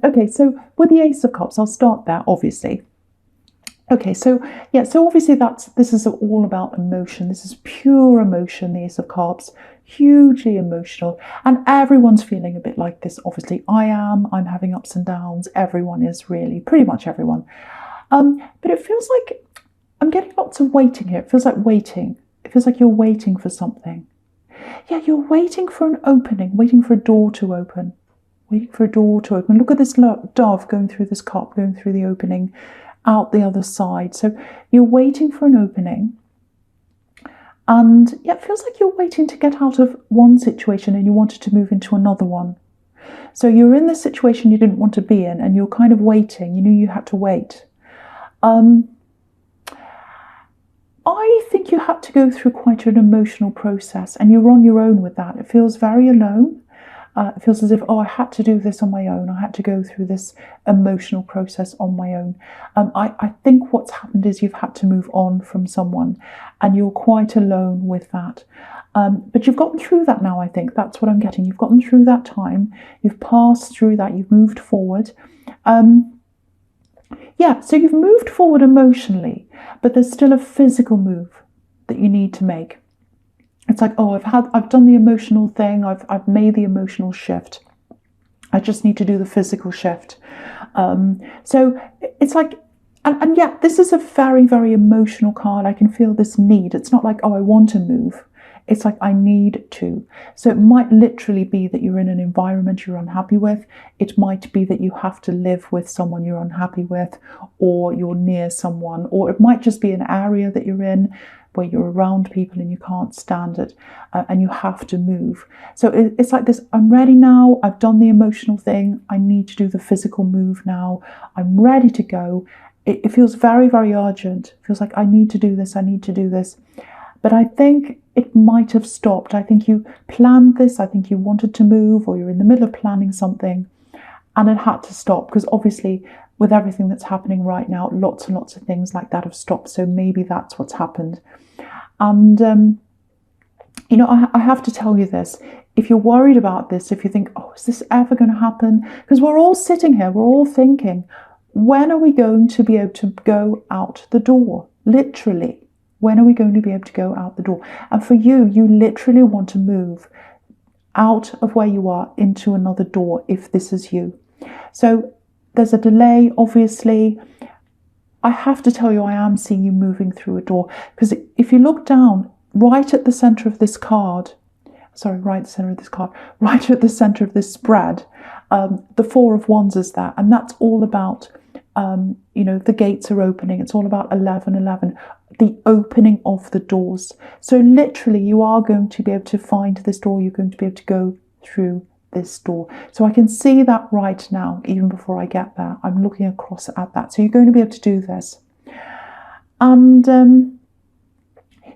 Okay, so with the Ace of Cups, I'll start there, obviously. Okay, so yeah, so obviously this is all about emotion. This is pure emotion, the Ace of Cups, hugely emotional. And everyone's feeling a bit like this, obviously. I'm having ups and downs. Everyone is really, pretty much everyone. But it feels like I'm getting lots of waiting here. It feels like waiting. It feels like you're waiting for something. Yeah, you're waiting for an opening, waiting for a door to open. Waiting for a door to open. Look at this dove going through this cup, going through the opening, out the other side. So you're waiting for an opening. And yeah, it feels like you're waiting to get out of one situation and you wanted to move into another one. So you're in this situation you didn't want to be in and you're kind of waiting. You knew you had to wait. I think you had to go through quite an emotional process and you're on your own with that. It feels very alone. It feels as if, oh, I had to do this on my own. I had to go through this emotional process on my own. I think what's happened is you've had to move on from someone and you're quite alone with that. But you've gotten through that now, I think. That's what I'm getting. You've gotten through that time. You've passed through that. You've moved forward. Yeah, so you've moved forward emotionally, but there's still a physical move that you need to make. It's like, oh, I've done the emotional thing. I've made the emotional shift. I just need to do the physical shift. So it's like, and yeah, this is a very, very emotional card. I can feel this need. It's not like, oh, I want to move. It's like, I need to. So it might literally be that you're in an environment you're unhappy with. It might be that you have to live with someone you're unhappy with, or you're near someone, or it might just be an area that you're in where you're around people and you can't stand it and you have to move. So it's like this, I'm ready now. I've done the emotional thing. I need to do the physical move now. I'm ready to go. It feels very, very urgent. It feels like I need to do this. I need to do this. But I think it might have stopped. I think you planned this. I think you wanted to move, or you're in the middle of planning something and it had to stop because obviously with everything that's happening right now, lots and lots of things like that have stopped. So maybe that's what's happened. And, you know, I have to tell you this. If you're worried about this, if you think, oh, is this ever going to happen? Because we're all sitting here, we're all thinking, when are we going to be able to go out the door? Literally, when are we going to be able to go out the door? And for you, you literally want to move out of where you are into another door if this is you. So there's a delay, obviously. I have to tell you, I am seeing you moving through a door. Because if you look down, right at the center of this card, right at the center of this spread, the Four of Wands is there. And that's all about, you know, the gates are opening. It's all about 11:11, the opening of the doors. So literally, you are going to be able to find this door. You're going to be able to go through this door. So I can see that right now, even before I get there. I'm looking across at that. So you're going to be able to do this. And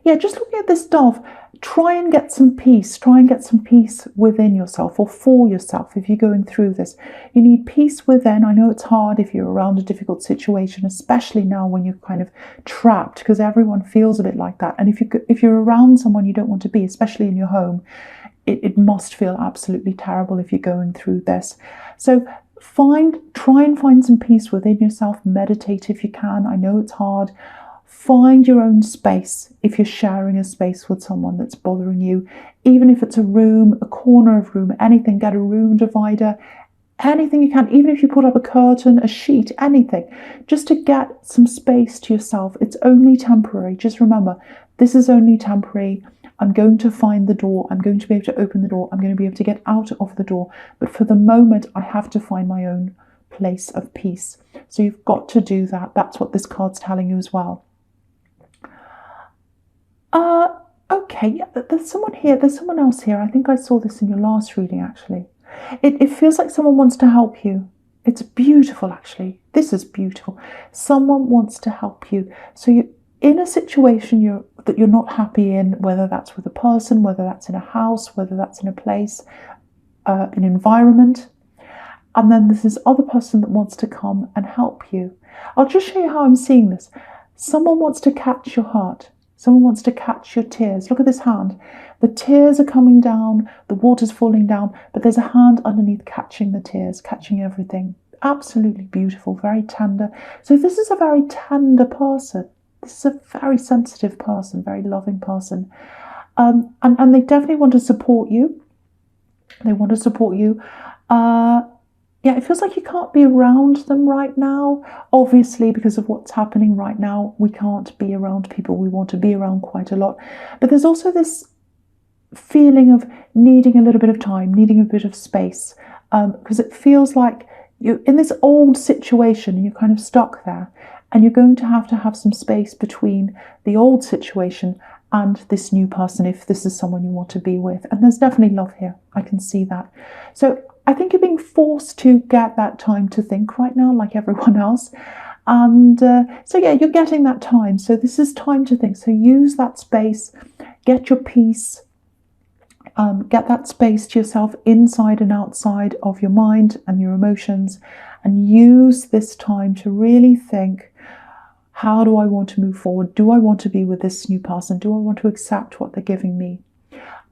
yeah, just looking at this dove, try and get some peace. Try and get some peace within yourself or for yourself if you're going through this. You need peace within. I know it's hard if you're around a difficult situation, especially now when you're kind of trapped, because everyone feels a bit like that. And if you're around someone you don't want to be, especially in your home, it must feel absolutely terrible if you're going through this. So try and find some peace within yourself. Meditate if you can. I know it's hard. Find your own space if you're sharing a space with someone that's bothering you. Even if it's a room, a corner of room, anything, get a room divider, anything you can. Even if you put up a curtain, a sheet, anything, just to get some space to yourself. It's only temporary. Just remember, this is only temporary. I'm going to find the door. I'm going to be able to open the door. I'm going to be able to get out of the door. But for the moment, I have to find my own place of peace. So you've got to do that. That's what this card's telling you as well. Okay, yeah, there's someone here. There's someone else here. I think I saw this in your last reading, actually. It feels like someone wants to help you. It's beautiful, actually. This is beautiful. Someone wants to help you. So you're in a situation that you're not happy in, whether that's with a person, whether that's in a house, whether that's in a place, an environment. And then there's this other person that wants to come and help you. I'll just show you how I'm seeing this. Someone wants to catch your heart. Someone wants to catch your tears. Look at this hand. The tears are coming down, the water's falling down, but there's a hand underneath catching the tears, catching everything. absolutely beautiful, very tender. So this is a very tender person. This is a very sensitive person, very loving person. And they definitely want to support you. They want to support you. Yeah, it feels like you can't be around them right now. Obviously, because of what's happening right now, we can't be around people we want to be around quite a lot. But there's also this feeling of needing a little bit of time, needing a bit of space, because it feels like you're in this old situation and you're kind of stuck there, and you're going to have some space between the old situation and this new person, if this is someone you want to be with. And there's definitely love here. I can see that. So I think you're being forced to get that time to think right now, like everyone else. And so yeah, you're getting that time. So this is time to think. So use that space, get your peace, get that space to yourself inside and outside of your mind and your emotions, and use this time to really think, how do I want to move forward? Do I want to be with this new person? Do I want to accept what they're giving me?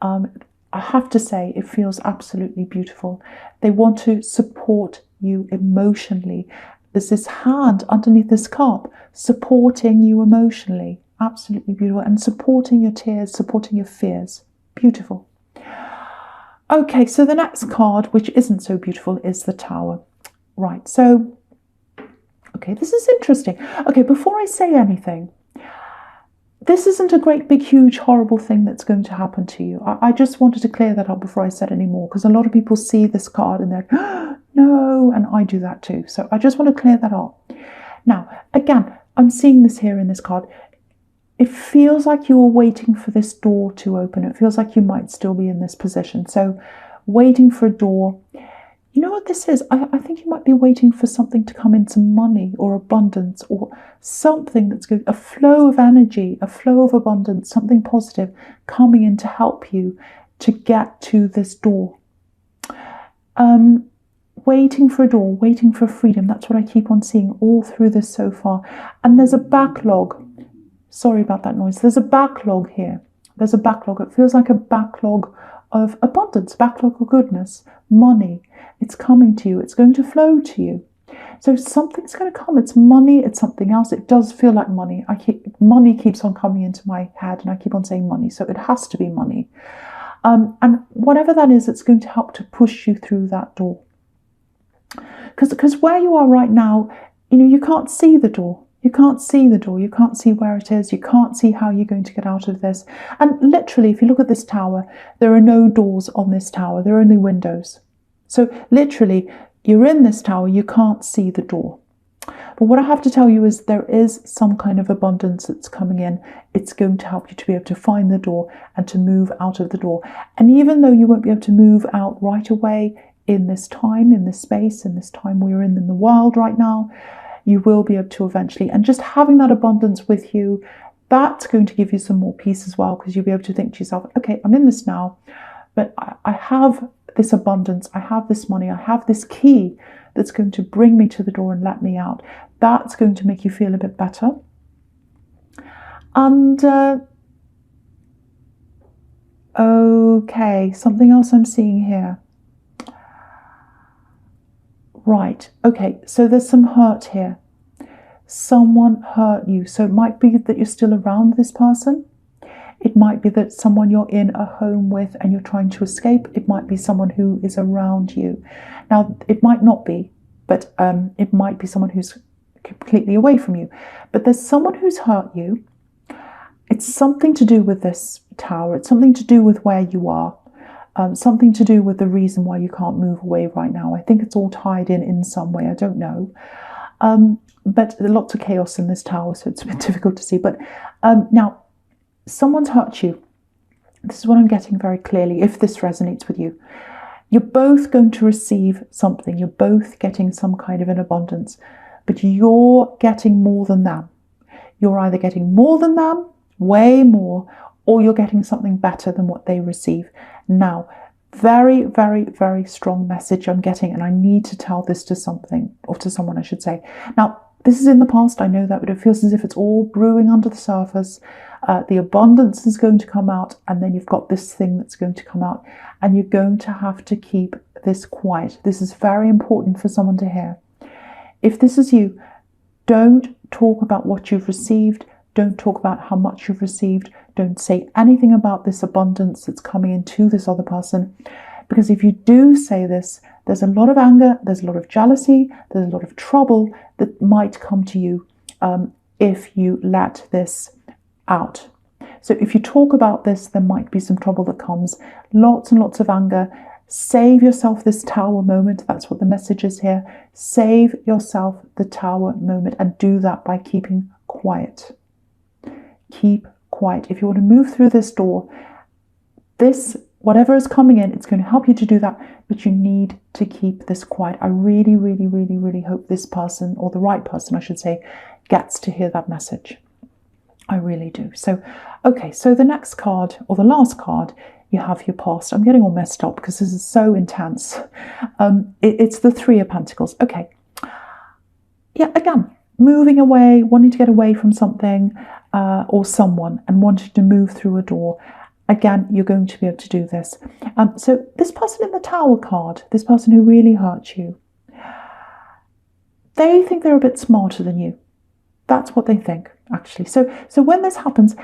I have to say, it feels absolutely beautiful. They want to support you emotionally. There's this hand underneath this cup supporting you emotionally. Absolutely beautiful. And supporting your tears, supporting your fears. Beautiful. Okay, so the next card, which isn't so beautiful, is the Tower. Right, so, okay, this is interesting. Okay, before I say anything, this isn't a great, big, huge, horrible thing that's going to happen to you. I just wanted to clear that up before I said any more, because a lot of people see this card and they're, oh, no, and I do that too. So I just want to clear that up. Now, again, I'm seeing this here in this card. It feels like you are waiting for this door to open. It feels like you might still be in this position. So waiting for a door. You know what this is? I think you might be waiting for something to come in, some money or abundance or something that's good, a flow of energy, a flow of abundance, something positive coming in to help you to get to this door. Waiting for a door, waiting for freedom. That's what I keep on seeing all through this so far. And there's a backlog. Sorry about that noise. There's a backlog here. There's a backlog. It feels like a backlog of abundance, backlog of goodness, money. It's coming to you. It's going to flow to you. So something's going to come. It's money. It's something else. It does feel like money. Money keeps on coming into my head, and I keep on saying money. So it has to be money. And whatever that is, it's going to help to push you through that door. Because where you are right now, you can't see the door. You can't see the door. You can't see where it is. You can't see how you're going to get out of this. And literally, if you look at this tower, there are no doors on this tower. There are only windows. So literally, you're in this tower. You can't see the door. But what I have to tell you is there is some kind of abundance that's coming in. It's going to help you to be able to find the door and to move out of the door. And even though you won't be able to move out right away in this time, in this space, in this time we're in the world right now, you will be able to eventually. And just having that abundance with you, that's going to give you some more peace as well, because you'll be able to think to yourself, okay, I'm in this now, but I have this abundance, I have this money, I have this key that's going to bring me to the door and let me out. That's going to make you feel a bit better. And okay, something else I'm seeing here. Right, okay, so there's some hurt here. Someone hurt you. So it might be that you're still around this person. It might be that someone you're in a home with and you're trying to escape. It might be someone who is around you. Now, it might not be, but it might be someone who's completely away from you. But there's someone who's hurt you. It's something to do with this tower. It's something to do with where you are. Something to do with the reason why you can't move away right now. I think it's all tied in some way. I don't know. But there's lots of chaos in this tower, so it's a bit difficult to see. But now, someone's hurt you. This is what I'm getting very clearly, if this resonates with you. You're both going to receive something. You're both getting some kind of an abundance. But you're getting more than them. You're either getting more than them, way more, or you're getting something better than what they receive. Now, very, very, very strong message I'm getting, and I need to tell this to something, or to someone I should say. Now, this is in the past, I know that, but it feels as if it's all brewing under the surface. The abundance is going to come out, and then you've got this thing that's going to come out, and you're going to have to keep this quiet. This is very important for someone to hear. If this is you, don't talk about what you've received. Don't talk about how much you've received. Don't say anything about this abundance that's coming into this other person. Because if you do say this, there's a lot of anger, there's a lot of jealousy, there's a lot of trouble that might come to you if you let this out. So if you talk about this, there might be some trouble that comes. Lots and lots of anger. Save yourself this tower moment. That's what the message is here. Save yourself the tower moment, and do that by keeping quiet. Keep quiet. If you want to move through this door, whatever is coming in, it's going to help you to do that, but you need to keep this quiet. I really, really, really, really hope this person, or the right person, I should say, gets to hear that message. I really do. So, okay, so the next card, or the last card, you have your past. I'm getting all messed up because this is so intense. It's the Three of Pentacles. Okay. Yeah, again, moving away, wanting to get away from something or someone, and wanting to move through a door. Again, you're going to be able to do this. So this person in the Tower card, this person who really hurt you, they think they're a bit smarter than you. That's what they think, actually. So when this happens,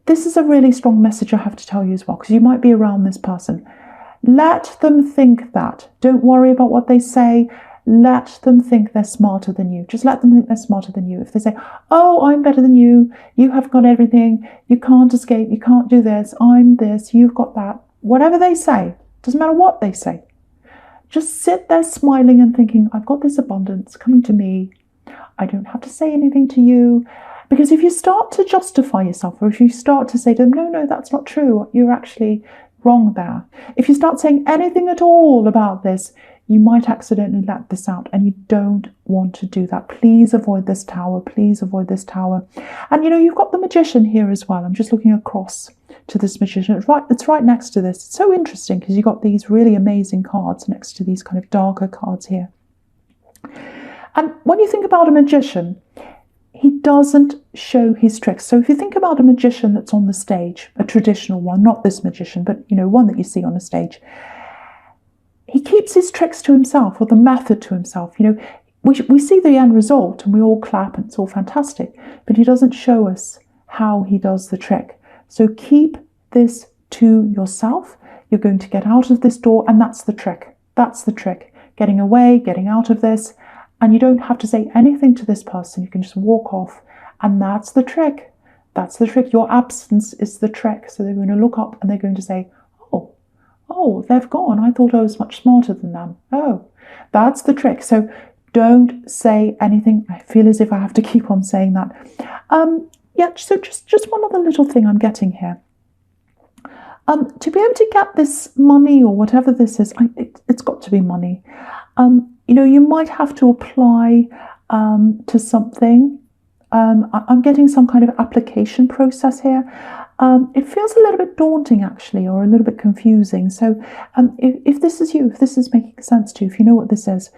this is a really strong message I have to tell you as well, because you might be around this person. Let them think that. Don't worry about what they say. Let them think they're smarter than you. Just let them think they're smarter than you. If they say, oh, I'm better than you, you have got everything, you can't escape, you can't do this, I'm this, you've got that. Whatever they say, doesn't matter what they say. Just sit there smiling and thinking, I've got this abundance coming to me. I don't have to say anything to you. Because if you start to justify yourself, or if you start to say to them, no, that's not true, you're actually wrong there. If you start saying anything at all about this, you might accidentally let this out, and you don't want to do that. Please avoid this tower. Please avoid this tower. And you've got the Magician here as well. I'm just looking across to this Magician. It's right next to this. It's so interesting because you've got these really amazing cards next to these kind of darker cards here. And when you think about a magician, he doesn't show his tricks. So if you think about a magician that's on the stage, a traditional one, not this magician, but one that you see on the stage, he keeps his tricks to himself, or the method to himself. We see the end result and we all clap and it's all fantastic, but he doesn't show us how he does the trick. So keep this to yourself. You're going to get out of this door, and that's the trick. That's the trick. Getting away, getting out of this. And you don't have to say anything to this person. You can just walk off. And that's the trick. That's the trick. Your absence is the trick. So they're going to look up and they're going to say, oh, they've gone. I thought I was much smarter than them. Oh, that's the trick. So don't say anything. I feel as if I have to keep on saying that. So just one other little thing I'm getting here. To be able to get this money, or whatever this is, it's got to be money. You might have to apply to something. I'm getting some kind of application process here. It feels a little bit daunting, actually, or a little bit confusing. So if this is you, if this is making sense to you, if you know what this is,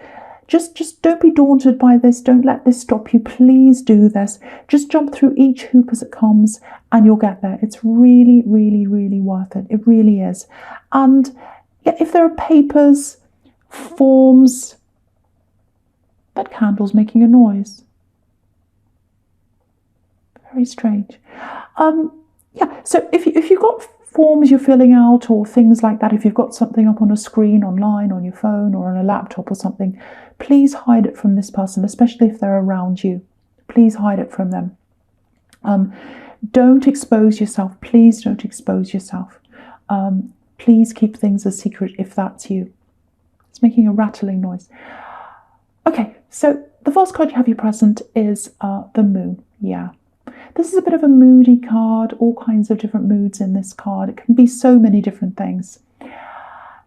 just don't be daunted by this. Don't let this stop you. Please do this. Just jump through each hoop as it comes, and you'll get there. It's really, really, really worth it. It really is. And if there are papers, forms, that candle's making a noise. Very strange. So if you've got forms you're filling out or things like that, if you've got something up on a screen online, on your phone or on a laptop or something, please hide it from this person, especially if they're around you. Please hide it from them. Don't expose yourself. Please don't expose yourself. Please keep things a secret if that's you. It's making a rattling noise. Okay, so the first card you have here present is the Moon. Yeah. This is a bit of a moody card, all kinds of different moods in this card. It can be so many different things.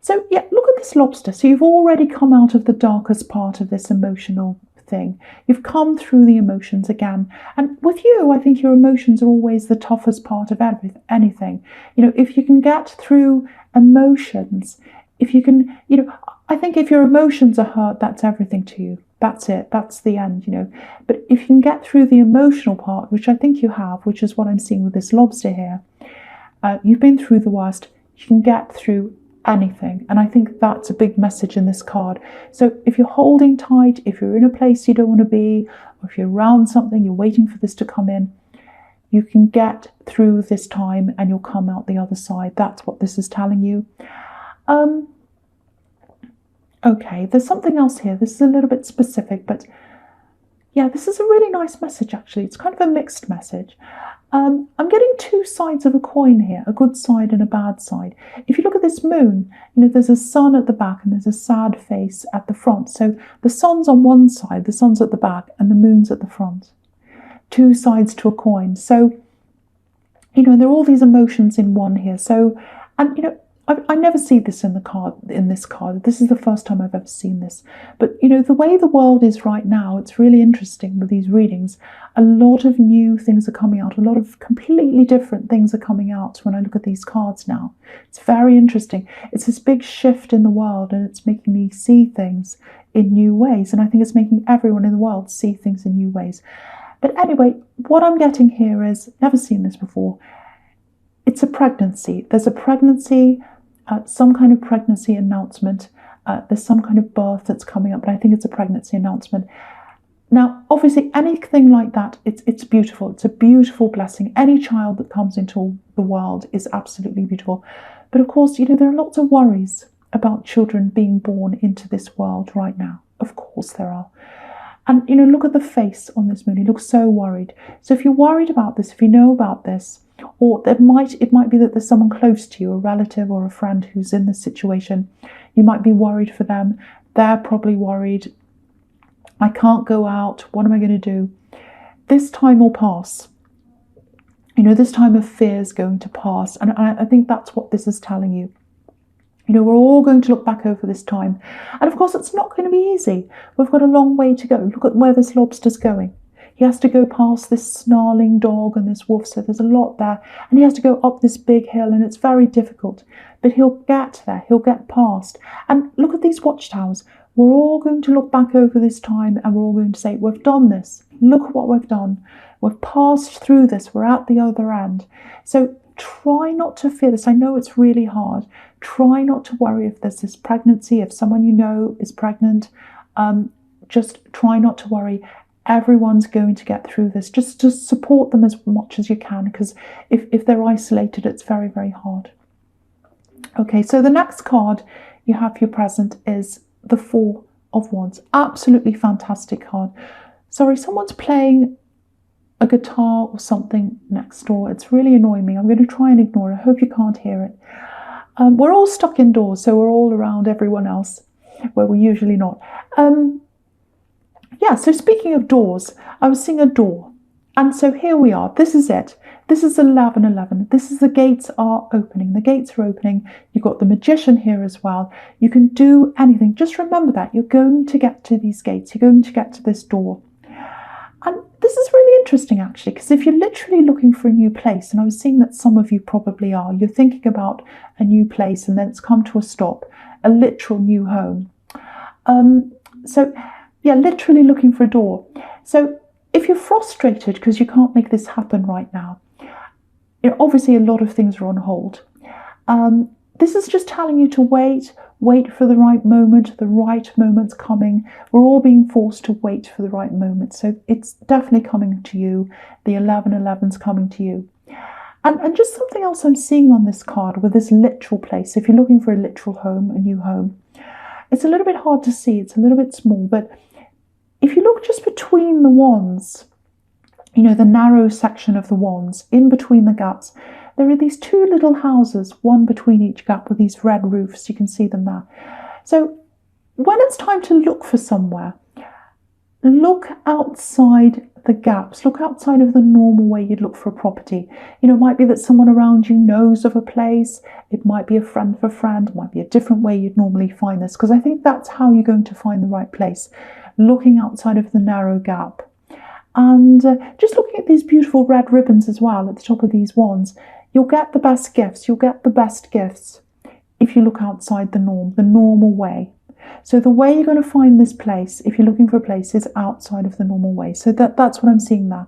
So yeah, look at this lobster. So you've already come out of the darkest part of this emotional thing. You've come through the emotions again. And with you, I think your emotions are always the toughest part of anything. If you can get through emotions, if you can, I think if your emotions are hurt, that's everything to you. That's it. That's the end, But if you can get through the emotional part, which I think you have, which is what I'm seeing with this lobster here, you've been through the worst. You can get through anything. And I think that's a big message in this card. So if you're holding tight, if you're in a place you don't want to be, or if you're around something, you're waiting for this to come in, you can get through this time and you'll come out the other side. That's what this is telling you. Okay, there's something else here. This is a little bit specific, but yeah, this is a really nice message, actually. It's kind of a mixed message. I'm getting two sides of a coin here, a good side and a bad side. If you look at this moon, there's a sun at the back and there's a sad face at the front. So the sun's on one side, the sun's at the back, and the moon's at the front. Two sides to a coin. So, there are all these emotions in one here. So, and I never see this in this card. This is the first time I've ever seen this. But the way the world is right now, it's really interesting with these readings. A lot of new things are coming out. A lot of completely different things are coming out when I look at these cards now. It's very interesting. It's this big shift in the world, and it's making me see things in new ways. And I think it's making everyone in the world see things in new ways. But anyway, what I'm getting here is, never seen this before. It's a pregnancy. There's a pregnancy. Some kind of pregnancy announcement. There's some kind of birth that's coming up, but I think it's a pregnancy announcement. Now, obviously, anything like that, it's beautiful. It's a beautiful blessing. Any child that comes into the world is absolutely beautiful. But of course, there are lots of worries about children being born into this world right now. Of course there are. And, look at the face on this moon. He looks so worried. So if you're worried about this, if you know about this, or it might be that there's someone close to you, a relative or a friend who's in this situation. You might be worried for them. They're probably worried. I can't go out. What am I going to do? This time will pass. This time of fear is going to pass. And I think that's what this is telling you. We're all going to look back over this time. And of course, it's not going to be easy. We've got a long way to go. Look at where this lobster's going. He has to go past this snarling dog and this wolf, so there's a lot there. And he has to go up this big hill, and it's very difficult. But he'll get there, he'll get past. And look at these watchtowers. We're all going to look back over this time, and we're all going to say, we've done this. Look at what we've done. We've passed through this. We're at the other end. So try not to fear this. I know it's really hard. Try not to worry if there's this pregnancy, if someone is pregnant. Just try not to worry. Everyone's going to get through this. Just support them as much as you can, because if they're isolated, it's very, very hard. Okay, so the next card you have for your present is the Four of Wands. Absolutely fantastic card. Sorry, someone's playing a guitar or something next door. It's really annoying me. I'm going to try and ignore it. I hope you can't hear it. We're all stuck indoors, so we're all around everyone else, where we're usually not. Yeah, so speaking of doors, I was seeing a door. And so here we are. This is it. This is 11:11. This is the gates are opening. The gates are opening. You've got the magician here as well. You can do anything. Just remember that. You're going to get to these gates. You're going to get to this door. And this is really interesting, actually, because if you're literally looking for a new place, and I was seeing that some of you probably are, you're thinking about a new place and then it's come to a stop, a literal new home. Yeah, literally looking for a door. So if you're frustrated because you can't make this happen right now, obviously a lot of things are on hold. This is just telling you to wait for the right moment. The right moment's coming. We're all being forced to wait for the right moment. So it's definitely coming to you. The 11:11's coming to you. And just something else I'm seeing on this card with this literal place. If you're looking for a literal home, a new home, it's a little bit hard to see. It's a little bit small, but if you look just between the wands, the narrow section of the wands, in between the gaps, there are these two little houses, one between each gap with these red roofs. You can see them there. So when it's time to look for somewhere, look outside the gaps. Look outside of the normal way you'd look for a property. It might be that someone around you knows of a place. It might be a friend of a friend. It might be a different way you'd normally find this, because I think that's how you're going to find the right place. Looking outside of the narrow gap. And just looking at these beautiful red ribbons as well at the top of these wands, you'll get the best gifts. You'll get the best gifts if you look outside the norm, the normal way. So the way you're going to find this place, if you're looking for a place, is outside of the normal way. So that's what I'm seeing there.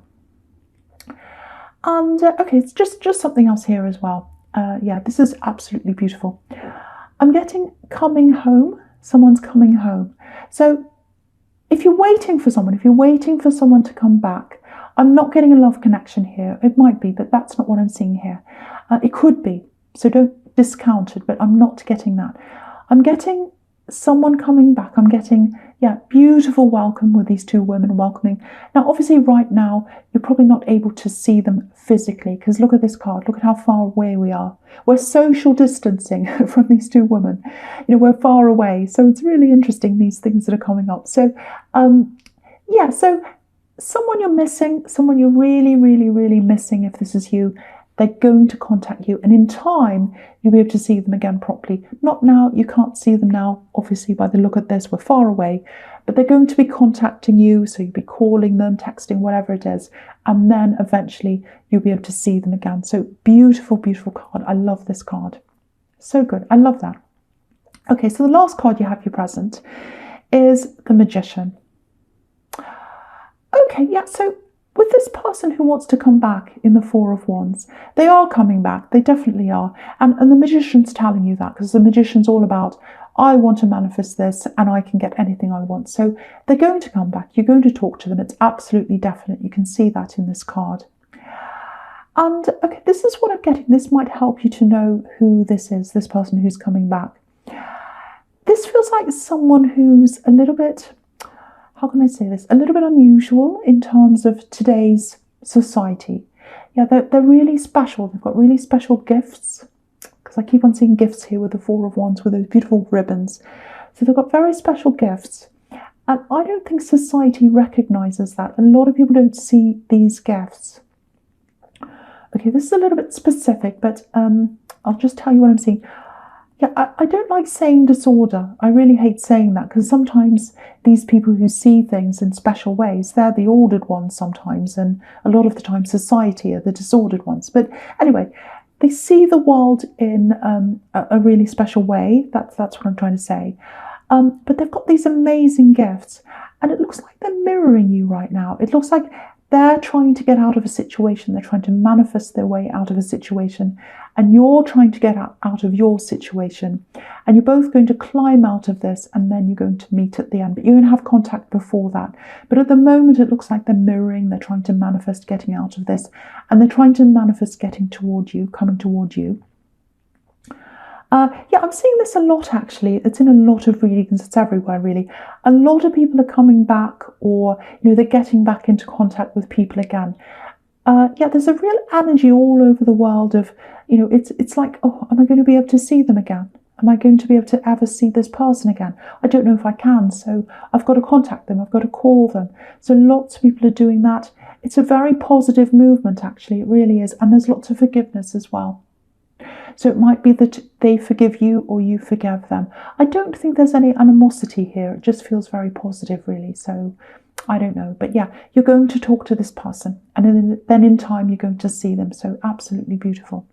And okay, it's just something else here as well. Yeah, this is absolutely beautiful. I'm getting coming home. Someone's coming home. So if you're waiting for someone, to come back, I'm not getting a love connection here. It might be, but that's not what I'm seeing here. It could be, so don't discount it, but I'm not getting that. I'm getting someone coming back. I'm getting, beautiful welcome with these two women welcoming. Now, obviously, right now, you're probably not able to see them physically, because look at this card. Look at how far away we are. We're social distancing from these two women. We're far away. So it's really interesting, these things that are coming up. So, so someone you're missing, someone you're really, really, really missing, if this is you, they're going to contact you, and in time you'll be able to see them again properly. Not now, you can't see them now, obviously, by the look at this, we're far away, but they're going to be contacting you, so you'll be calling them, texting, whatever it is, and then eventually you'll be able to see them again. So beautiful, beautiful card. I love this card. So good. I love that. Okay, so the last card you have your present is the Magician. Okay, so with this person who wants to come back in the Four of Wands, they are coming back. They definitely are. And the Magician's telling you that, because the Magician's all about, I want to manifest this and I can get anything I want. So they're going to come back. You're going to talk to them. It's absolutely definite. You can see that in this card. And okay, this is what I'm getting. This might help you to know who this is, this person who's coming back. This feels like someone who's a little bit, how can I say this? A little bit unusual in terms of today's society. Yeah, they're really special. They've got really special gifts, because I keep on seeing gifts here with the Four of Wands with those beautiful ribbons. So they've got very special gifts. And I don't think society recognizes that. A lot of people don't see these gifts. Okay, this is a little bit specific, but I'll just tell you what I'm seeing. Yeah, I don't like saying disorder. I really hate saying that, because sometimes these people who see things in special ways, they're the ordered ones sometimes, and a lot of the time society are the disordered ones. But anyway, they see the world in a really special way. That's what I'm trying to say. But they've got these amazing gifts, and it looks like they're mirroring you right now. It looks like they're trying to get out of a situation. They're trying to manifest their way out of a situation, and you're trying to get out of your situation, and you're both going to climb out of this, and then you're going to meet at the end, but you're going to have contact before that. But at the moment, it looks like they're mirroring. They're trying to manifest getting out of this, and they're trying to manifest getting toward you, coming toward you. I'm seeing this a lot, actually. It's in a lot of readings. It's everywhere, really. A lot of people are coming back, or they're getting back into contact with people again. There's a real energy all over the world of, it's like, oh, am I going to be able to see them again? Am I going to be able to ever see this person again? I don't know if I can, so I've got to contact them. I've got to call them. So lots of people are doing that. It's a very positive movement, actually. It really is. And there's lots of forgiveness as well. So it might be that they forgive you or you forgive them. I don't think there's any animosity here. It just feels very positive, really. So I don't know. But yeah, you're going to talk to this person, and then in time you're going to see them. So absolutely beautiful.